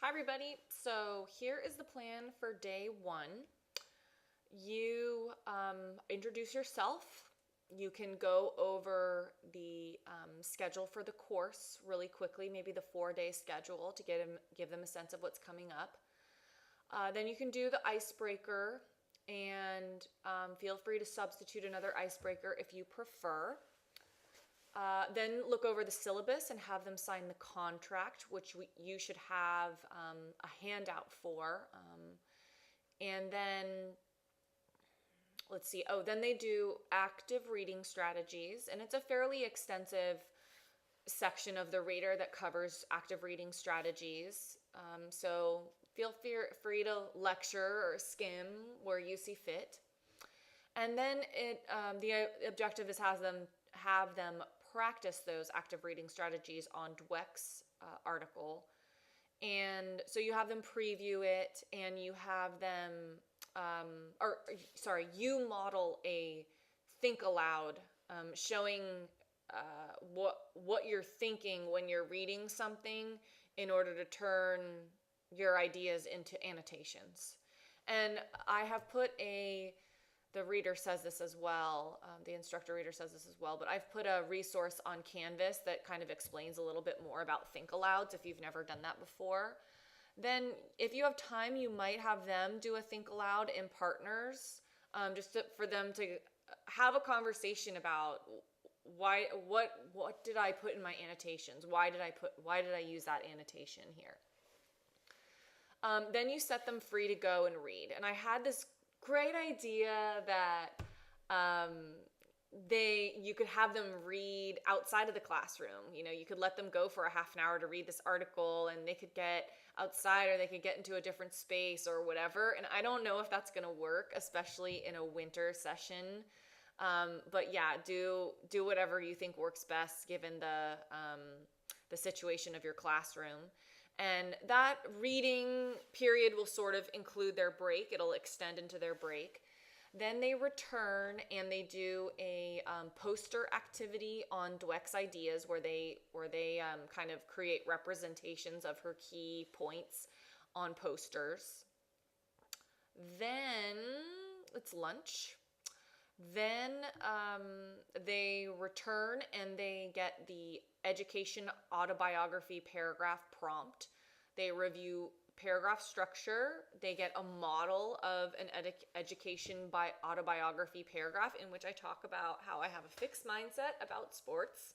Hi everybody, so here is the plan for day one. You introduce yourself. You can go over the schedule for the course really quickly, maybe the 4-day schedule to give them a sense of what's coming up. Then you can do the icebreaker and feel free to substitute another icebreaker if you prefer. Then look over the syllabus and have them sign the contract, which you should have a handout for. And then, let's see, then they do active reading strategies, and it's a fairly extensive section of the reader that covers active reading strategies. So feel free to lecture or skim where you see fit. And then the objective is have them practice those active reading strategies on Dweck's article. And so you have them preview it, and you have them, you model a think aloud, showing what you're thinking when you're reading something in order to turn your ideas into annotations. And I have put the reader says this as well, the instructor reader says this as well, but I've put a resource on Canvas that kind of explains a little bit more about think alouds if you've never done that before. Then if you have time, you might have them do a think aloud in partners, for them to have a conversation about what did I put in my annotations? Why did I use that annotation here? Then you set them free to go and read. And I had this great idea that you could have them read outside of the classroom. You know, you could let them go for a half an hour to read this article, and they could get outside, or they could get into a different space or whatever. And I don't know if that's going to work, especially in a winter session. But yeah, do whatever you think works best given the situation of your classroom. And that reading period will sort of include their break. It'll extend into their break. Then they return and they do a poster activity on Dweck's ideas where they kind of create representations of her key points on posters. Then it's lunch. Then they return and they get the education autobiography paragraph prompt. They review paragraph structure. They get a model of an education by autobiography paragraph in which I talk about how I have a fixed mindset about sports.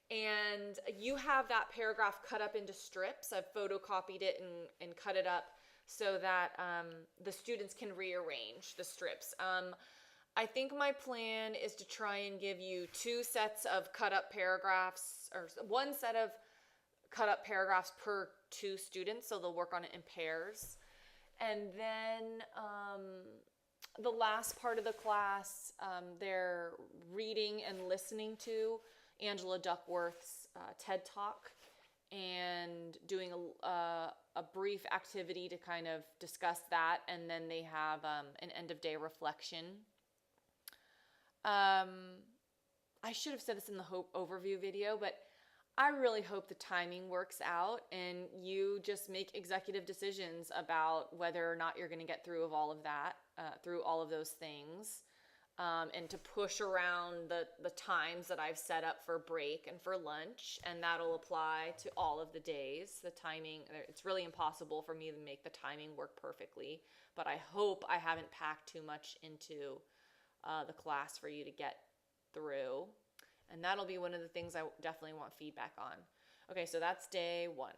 And you have that paragraph cut up into strips. I've photocopied it and cut it up so that the students can rearrange the strips. I think my plan is to try and give you 2 sets of cut up paragraphs, or 1 set of cut up paragraphs per 2 students, so they'll work on it in pairs. And then the last part of the class, they're reading and listening to Angela Duckworth's TED Talk and doing a brief activity to kind of discuss that, and then they have an end of day reflection. I should have said this in the overview video, but I really hope the timing works out and you just make executive decisions about whether or not you're going to get through all of those things, and to push around the times that I've set up for break and for lunch, and that'll apply to all of the days. The timing, it's really impossible for me to make the timing work perfectly, but I hope I haven't packed too much into the class for you to get through. And that'll be one of the things I definitely want feedback on. Okay, so that's day 1.